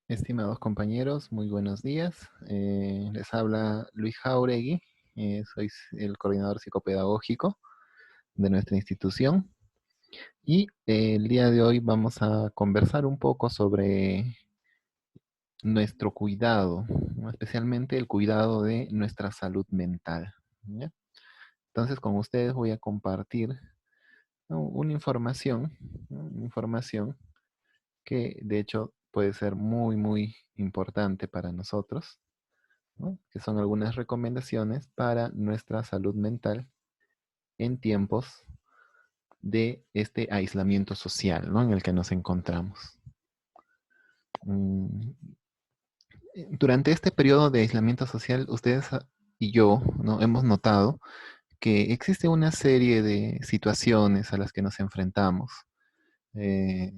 Estimados compañeros, muy buenos días. Les habla Luis Jauregui, soy el coordinador psicopedagógico de nuestra institución y el día de hoy vamos a conversar un poco sobre nuestro cuidado, ¿no? Especialmente el cuidado de nuestra salud mental, ¿ya? Entonces, con ustedes voy a compartir, ¿no?, una información, ¿no?, una información que de hecho puede ser muy importante para nosotros, ¿no?, que son algunas recomendaciones para nuestra salud mental en tiempos de este aislamiento social, ¿no?, en el que nos encontramos. Mm, Durante este periodo de aislamiento social, ustedes y yo, ¿no?, hemos notado que existe una serie de situaciones a las que nos enfrentamos, eh,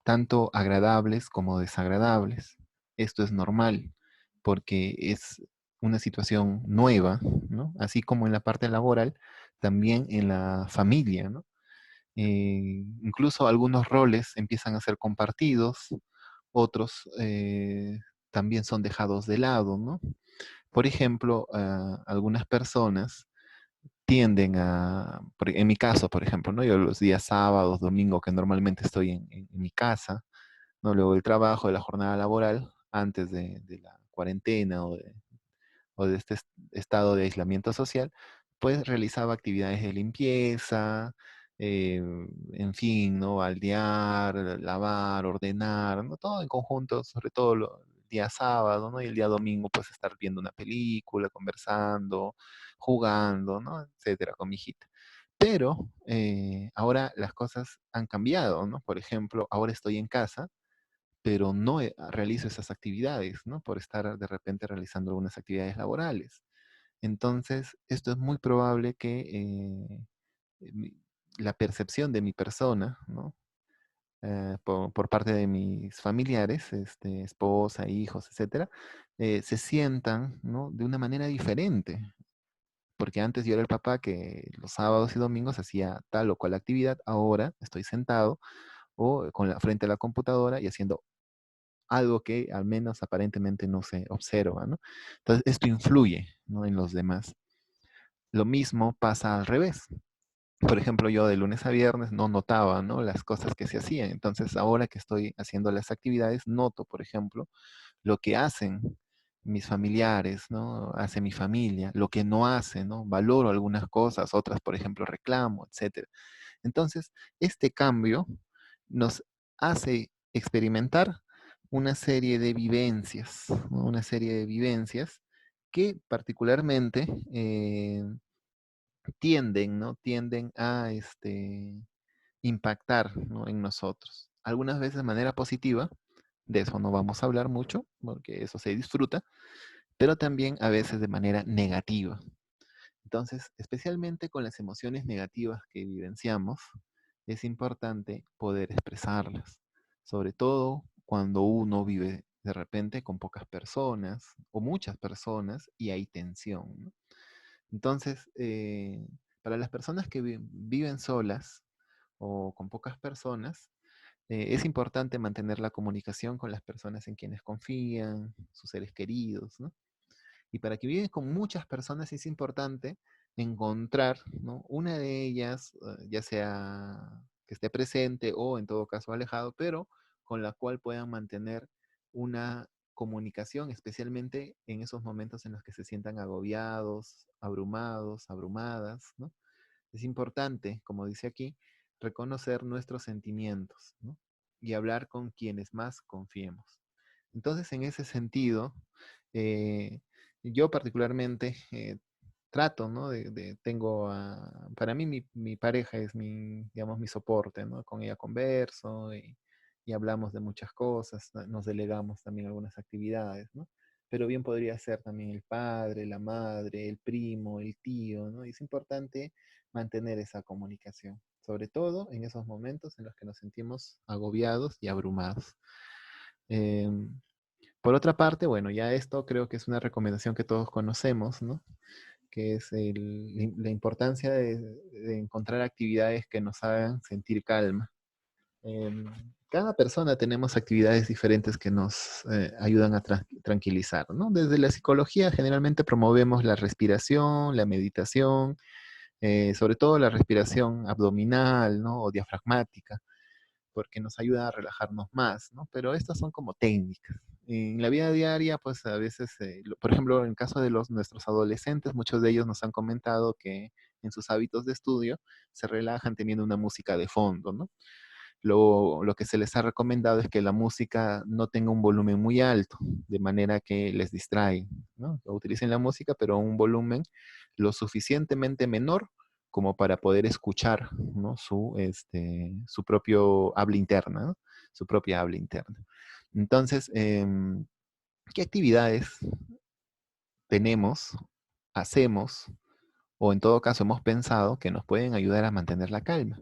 tanto agradables como desagradables. Esto es normal porque es una situación nueva, ¿no? Así como en la parte laboral, también en la familia, ¿no? Incluso algunos roles empiezan a ser compartidos, otros también son dejados de lado, ¿no? Por ejemplo, algunas personas tienden en mi caso, por ejemplo, ¿no? Yo los días sábados, domingo, que normalmente estoy en mi casa, ¿no?, luego del trabajo, de la jornada laboral, antes de la cuarentena o de este estado de aislamiento social, pues realizaba actividades de limpieza, eh, en fin, ¿no?, baldear, lavar, ordenar, ¿no?, todo en conjunto, sobre todo el día sábado, ¿no?, y el día domingo, pues estar viendo una película, conversando, jugando, ¿no?, etcétera, con mi hijita. Pero ahora las cosas han cambiado, ¿no? Por ejemplo, ahora estoy en casa, pero no realizo esas actividades, ¿no?, por estar de repente realizando algunas actividades laborales. Entonces, esto es muy probable que mi- la percepción de mi persona, ¿no?, por parte de mis familiares, esposa, hijos, etcétera, se sientan, ¿no?, de una manera diferente. Porque antes yo era el papá que los sábados y domingos hacía tal o cual actividad, ahora estoy sentado o frente a la computadora y haciendo algo que al menos aparentemente no se observa, ¿no? Entonces, esto influye, ¿no?, en los demás. Lo mismo pasa al revés. Por ejemplo, yo de lunes a viernes no notaba, ¿no?, las cosas que se hacían. Entonces, ahora que estoy haciendo las actividades, noto, por ejemplo, lo que hacen mis familiares, ¿no? Hace mi familia, lo que no hace, ¿no? Valoro algunas cosas, otras, por ejemplo, reclamo, etcétera. Entonces, este cambio nos hace experimentar una serie de vivencias, ¿no?, una serie de vivencias que particularmente tienden a impactar, ¿no?, en nosotros. Algunas veces de manera positiva, de eso no vamos a hablar mucho, porque eso se disfruta, pero también a veces de manera negativa. Entonces, especialmente con las emociones negativas que vivenciamos, es importante poder expresarlas, sobre todo cuando uno vive de repente con pocas personas o muchas personas y hay tensión, ¿no? Entonces, para las personas que viven solas o con pocas personas, es importante mantener la comunicación con las personas en quienes confían, sus seres queridos, ¿no? Y para que viven con muchas personas es importante encontrar, ¿no?, una de ellas, ya sea que esté presente o en todo caso alejado, pero con la cual puedan mantener una comunicación, especialmente en esos momentos en los que se sientan agobiados, abrumados, abrumadas, ¿no? Es importante, como dice aquí, reconocer nuestros sentimientos, ¿no?, y hablar con quienes más confiemos. Entonces, en ese sentido, eh, yo particularmente trato, ¿no? Para mí mi pareja es digamos, mi soporte, ¿no? Con ella converso y hablamos de muchas cosas, nos delegamos también algunas actividades, ¿no? Pero bien podría ser también el padre, la madre, el primo, el tío, ¿no? Y es importante mantener esa comunicación, sobre todo en esos momentos en los que nos sentimos agobiados y abrumados. Em, por otra parte, bueno, ya esto creo que es una recomendación que todos conocemos, ¿no?, que es la importancia de encontrar actividades que nos hagan sentir calma. Cada persona tenemos actividades diferentes que nos ayudan a tranquilizar, ¿no? Desde la psicología generalmente promovemos la respiración, la meditación, sobre todo la respiración abdominal, ¿no? O diafragmática, porque nos ayuda a relajarnos más, ¿no? Pero estas son como técnicas. En la vida diaria, pues a veces, por ejemplo, en el caso de nuestros adolescentes, muchos de ellos nos han comentado que en sus hábitos de estudio se relajan teniendo una música de fondo, ¿no? Lo que se les ha recomendado es que la música no tenga un volumen muy alto, de manera que les distrae, ¿no? Utilicen la música, pero a un volumen lo suficientemente menor como para poder escuchar, ¿no? Su propio habla interna, ¿no? Su propia habla interna. Entonces, ¿qué actividades tenemos, hacemos, o en todo caso hemos pensado que nos pueden ayudar a mantener la calma?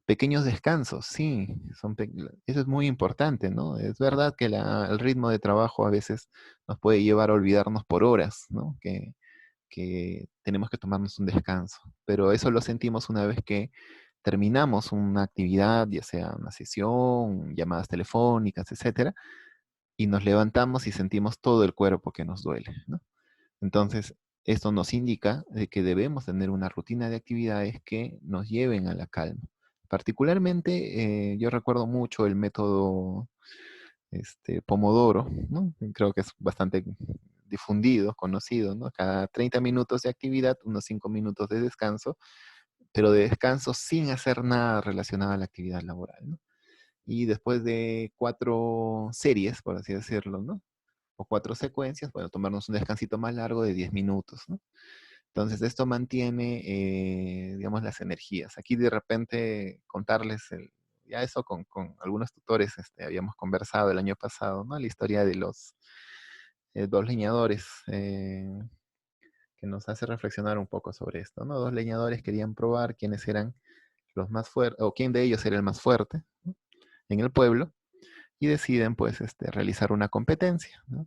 Pequeños descansos, sí, eso es muy importante, ¿no? Es verdad que el ritmo de trabajo a veces nos puede llevar a olvidarnos por horas, ¿no? Que tenemos que tomarnos un descanso, pero eso lo sentimos una vez que terminamos una actividad, ya sea una sesión, llamadas telefónicas, etcétera, y nos levantamos y sentimos todo el cuerpo que nos duele, ¿no? Entonces, esto nos indica de que debemos tener una rutina de actividades que nos lleven a la calma. Particularmente, yo recuerdo mucho el método Pomodoro, ¿no? Creo que es bastante difundido, conocido, ¿no? Cada 30 minutos de actividad, unos 5 minutos de descanso, pero de descanso sin hacer nada relacionado a la actividad laboral, ¿no? Y después de 4 series, por así decirlo, ¿no? O 4 secuencias, bueno, tomarnos un descansito más largo de 10 minutos, ¿no? Entonces, esto mantiene, digamos, las energías. Aquí de repente contarles, ya eso con algunos tutores habíamos conversado el año pasado, ¿no? La historia de los 2 leñadores, que nos hace reflexionar un poco sobre esto, ¿no? 2 leñadores querían probar quiénes eran los más fuertes, o quién de ellos era el más fuerte, ¿no? En el pueblo, y deciden, pues, realizar una competencia, ¿no?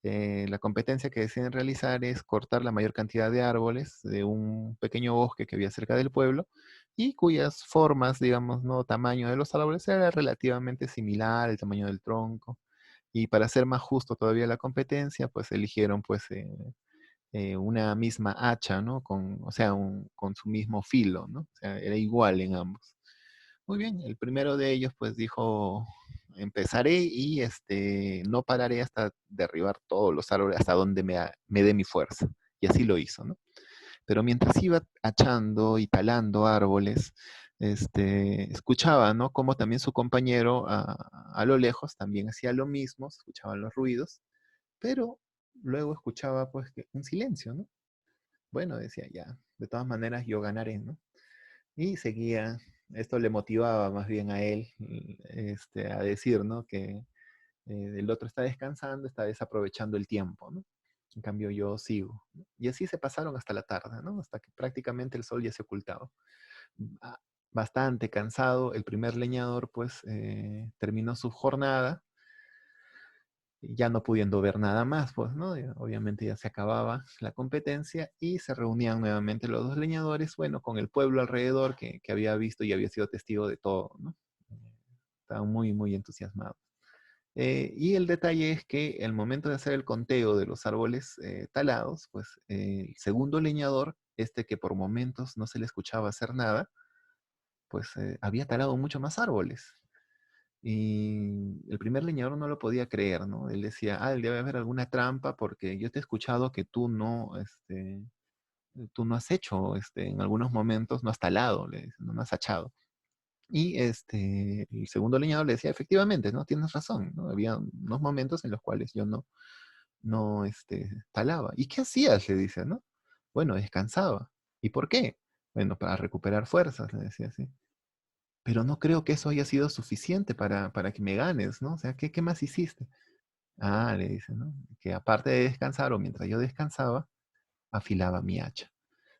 La competencia que deciden realizar es cortar la mayor cantidad de árboles de un pequeño bosque que había cerca del pueblo y cuyas formas, digamos, no tamaño de los árboles era relativamente similar al tamaño del tronco. Y para hacer más justo todavía la competencia, pues eligieron pues una misma hacha, ¿no? O sea, con su mismo filo, ¿no? O sea, era igual en ambos. Muy bien, el primero de ellos pues dijo, empezaré y no pararé hasta derribar todos los árboles hasta donde me dé mi fuerza. Y así lo hizo, ¿no? Pero mientras iba hachando y talando árboles, escuchaba, ¿no? Como también su compañero a lo lejos también hacía lo mismo, se escuchaban los ruidos, pero luego escuchaba pues un silencio, ¿no? Bueno, decía, ya, de todas maneras yo ganaré, ¿no? Y seguía, esto le motivaba más bien a él, a decir, ¿no? Que el otro está descansando, está desaprovechando el tiempo, ¿no? En cambio yo sigo, ¿no? Y así se pasaron hasta la tarde, ¿no? Hasta que prácticamente el sol ya se ocultaba. Ah, Bastante cansado, el primer leñador pues terminó su jornada, ya no pudiendo ver nada más, pues, ¿no? Obviamente ya se acababa la competencia y se reunían nuevamente los 2 leñadores, bueno, con el pueblo alrededor que había visto y había sido testigo de todo, ¿no? Estaban muy, muy entusiasmados. Y el detalle es que el momento de hacer el conteo de los árboles talados, pues el segundo leñador, que por momentos no se le escuchaba hacer nada, pues había talado mucho más árboles. Y el primer leñador no lo podía creer, ¿no? Él decía, debe haber alguna trampa porque yo te he escuchado que tú no has hecho, en algunos momentos no has talado, le dice, no has hachado. Y el segundo leñador le decía, efectivamente, ¿no? Tienes razón, ¿no? Había unos momentos en los cuales yo no talaba. ¿Y qué hacías? Le dice, ¿no? Bueno, descansaba. ¿Y por qué? Bueno, para recuperar fuerzas, le decía así. Pero no creo que eso haya sido suficiente para que me ganes, ¿no? O sea, ¿qué más hiciste? Le dice, ¿no? Que aparte de descansar o mientras yo descansaba, afilaba mi hacha.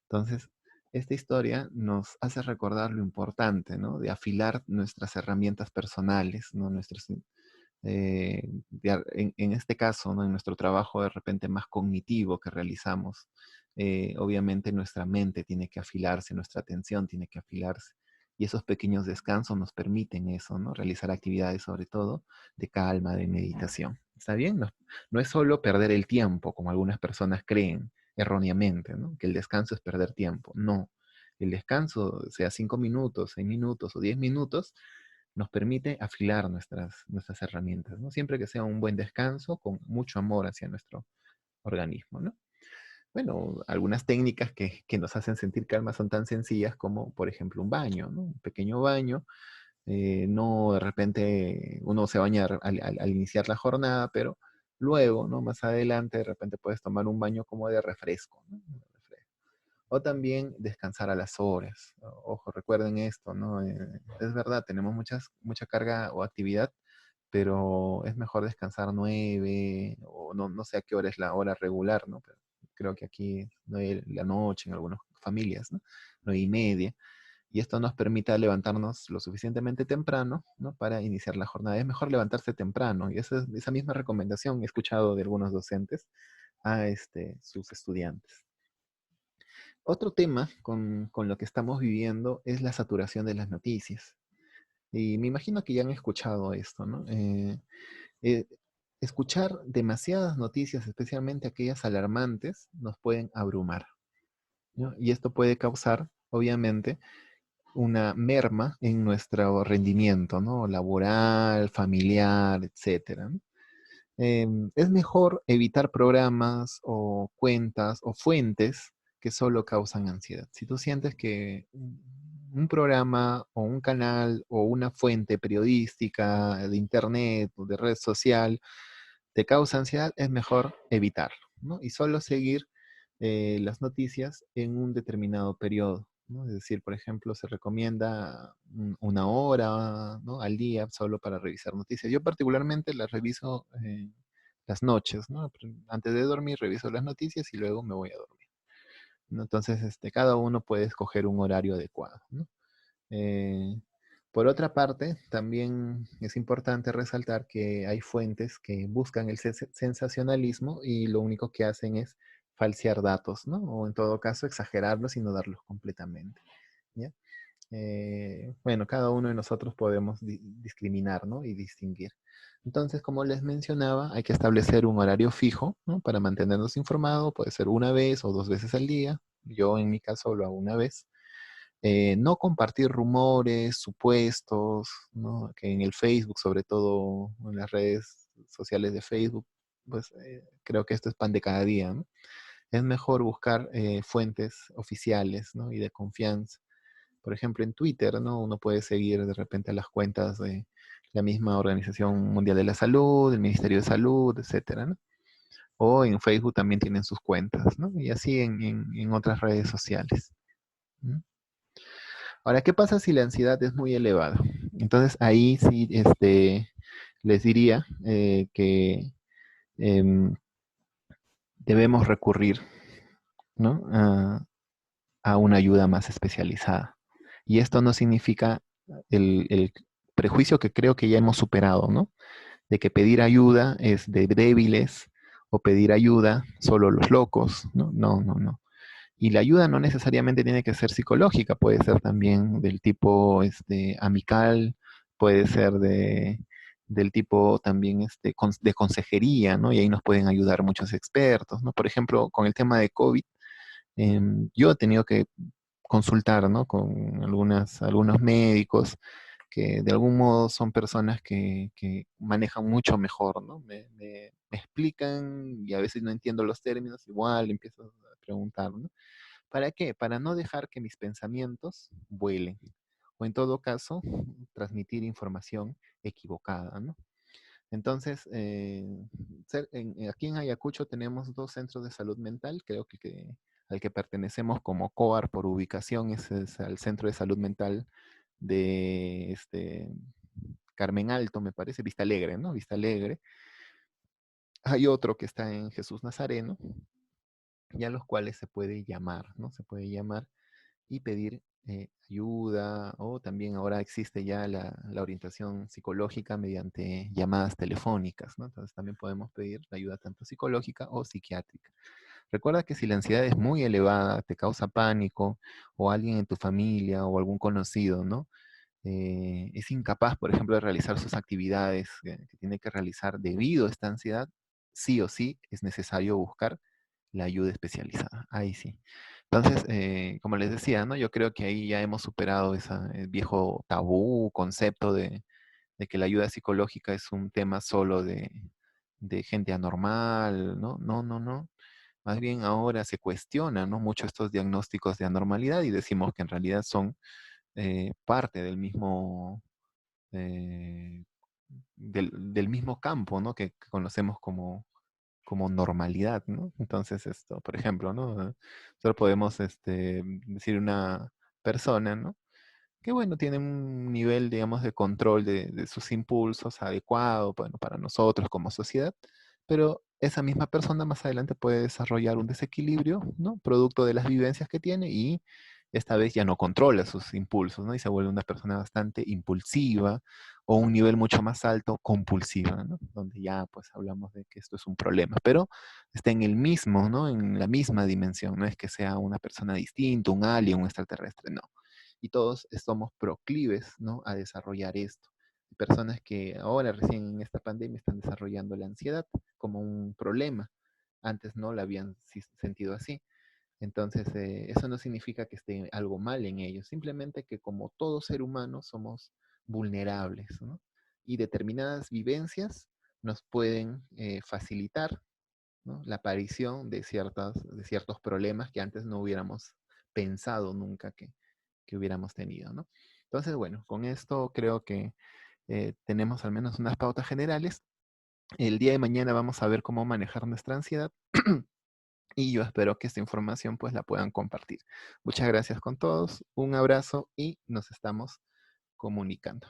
Entonces, esta historia nos hace recordar lo importante, ¿no? De afilar nuestras herramientas personales, ¿no? En este caso, ¿no? En nuestro trabajo de repente más cognitivo que realizamos, obviamente nuestra mente tiene que afilarse, nuestra atención tiene que afilarse. Y esos pequeños descansos nos permiten eso, ¿no? Realizar actividades sobre todo de calma, de meditación. ¿Está bien? No, no es solo perder el tiempo, como algunas personas creen erróneamente, ¿no? Que el descanso es perder tiempo. No. El descanso, sea 5 minutos, 6 minutos o 10 minutos, nos permite afilar nuestras herramientas, ¿no? Siempre que sea un buen descanso, con mucho amor hacia nuestro organismo, ¿no? Bueno, algunas técnicas que nos hacen sentir calma son tan sencillas como, por ejemplo, un baño, ¿no? Un pequeño baño. No de repente uno se baña al iniciar la jornada, pero luego, ¿no? Más adelante, de repente puedes tomar un baño como de refresco, ¿no? O también descansar a las horas. Ojo, recuerden esto, ¿no? Es verdad, tenemos mucha carga o actividad, pero es mejor descansar 9, o no sé a qué hora es la hora regular, ¿no? Pero creo que aquí 9 de la noche en algunas familias, ¿no? 9:30. Y esto nos permite levantarnos lo suficientemente temprano, ¿no? Para iniciar la jornada. Es mejor levantarse temprano. Y esa misma recomendación he escuchado de algunos docentes a sus estudiantes. Otro tema con lo que estamos viviendo es la saturación de las noticias. Y me imagino que ya han escuchado esto, ¿no? Eh, Escuchar demasiadas noticias, especialmente aquellas alarmantes, nos pueden abrumar, ¿no? Y esto puede causar, obviamente, una merma en nuestro rendimiento, ¿no? Laboral, familiar, etcétera, ¿no? Es mejor evitar programas o cuentas o fuentes que solo causan ansiedad. Si tú sientes que un programa o un canal o una fuente periodística de internet o de red social te causa ansiedad, es mejor evitarlo, ¿no? Y solo seguir las noticias en un determinado periodo, ¿no? Es decir, por ejemplo, se recomienda una hora, ¿no? Al día solo para revisar noticias. Yo particularmente las reviso las noches, ¿no? Antes de dormir reviso las noticias y luego me voy a dormir, ¿no? Entonces, cada uno puede escoger un horario adecuado, ¿no? Eh, por otra parte, también es importante resaltar que hay fuentes que buscan el sensacionalismo y lo único que hacen es falsear datos, ¿no? O en todo caso exagerarlos y no darlos completamente, ¿ya? Bueno, cada uno de nosotros podemos discriminar, ¿no? Y distinguir. Entonces, como les mencionaba, hay que establecer un horario fijo, ¿no? Para mantenernos informados, puede ser una vez o 2 veces al día. Yo en mi caso lo hago una vez. No compartir rumores, supuestos, ¿no? Que en el Facebook, sobre todo en las redes sociales de Facebook, pues creo que esto es pan de cada día, ¿no? Es mejor buscar fuentes oficiales, ¿no? Y de confianza. Por ejemplo, en Twitter, ¿no? Uno puede seguir de repente las cuentas de la misma Organización Mundial de la Salud, el Ministerio de Salud, etcétera, ¿no? O en Facebook también tienen sus cuentas, ¿no? Y así en otras redes sociales. ¿No? Ahora, ¿qué pasa si la ansiedad es muy elevada? Entonces, ahí sí les diría que em, debemos recurrir, ¿no? A una ayuda más especializada. Y esto no significa el prejuicio que creo que ya hemos superado, ¿no? De que pedir ayuda es de débiles o pedir ayuda solo los locos, ¿no? No, no, no. Y la ayuda no necesariamente tiene que ser psicológica, puede ser también del tipo amical, puede ser del tipo también de consejería, ¿no? Y ahí nos pueden ayudar muchos expertos, ¿no? Por ejemplo, con el tema de COVID, yo he tenido que consultar, ¿no? Con algunos médicos que de algún modo son personas que manejan mucho mejor, ¿no? Me explican y a veces no entiendo los términos, igual empiezo a preguntar, ¿no? ¿Para qué? Para no dejar que mis pensamientos vuelen. O en todo caso, transmitir información equivocada, ¿no? Entonces, aquí en Ayacucho tenemos 2 centros de salud mental, creo al que pertenecemos como COAR por ubicación, ese es el Centro de Salud Mental de Carmen Alto, me parece, Vista Alegre, ¿no? Vista Alegre. Hay otro que está en Jesús Nazareno, y a los cuales se puede llamar, ¿no? Se puede llamar y pedir ayuda, o también ahora existe ya la orientación psicológica mediante llamadas telefónicas, ¿no? Entonces también podemos pedir ayuda tanto psicológica o psiquiátrica. Recuerda que si la ansiedad es muy elevada, te causa pánico, o alguien en tu familia o algún conocido, ¿no? Es incapaz, por ejemplo, de realizar sus actividades que tiene que realizar debido a esta ansiedad, sí o sí es necesario buscar la ayuda especializada. Ahí sí. Entonces, como les decía, ¿no? Yo creo que ahí ya hemos superado ese viejo tabú, concepto de que la ayuda psicológica es un tema solo de gente anormal, ¿no? No, no, no. Más bien ahora se cuestionan, ¿no? Mucho estos diagnósticos de anormalidad y decimos que en realidad son parte del mismo, eh, del mismo campo, ¿no? Que conocemos como normalidad, ¿no? Entonces, esto, por ejemplo, ¿no? Solo podemos decir una persona, ¿no? Que bueno, tiene un nivel, digamos, de control de sus impulsos adecuado, bueno, para nosotros como sociedad, pero esa misma persona más adelante puede desarrollar un desequilibrio, ¿no? Producto de las vivencias que tiene y esta vez ya no controla sus impulsos, ¿no? Y se vuelve una persona bastante impulsiva o un nivel mucho más alto, compulsiva, ¿no? Donde ya pues hablamos de que esto es un problema, pero está en el mismo, ¿no? En la misma dimensión, no es que sea una persona distinta, un alien, un extraterrestre, no, y todos somos proclives, ¿no? A desarrollar esto. Personas que ahora recién en esta pandemia están desarrollando la ansiedad como un problema. Antes no la habían sentido así. Entonces, eso no significa que esté algo mal en ellos, simplemente que como todo ser humano somos vulnerables, ¿no? Y determinadas vivencias nos pueden facilitar, ¿no? La aparición de ciertos problemas que antes no hubiéramos pensado nunca que hubiéramos tenido, ¿no? Entonces, bueno, con esto creo que tenemos al menos unas pautas generales. El día de mañana vamos a ver cómo manejar nuestra ansiedad y yo espero que esta información pues la puedan compartir. Muchas gracias con todos, un abrazo y nos estamos comunicando.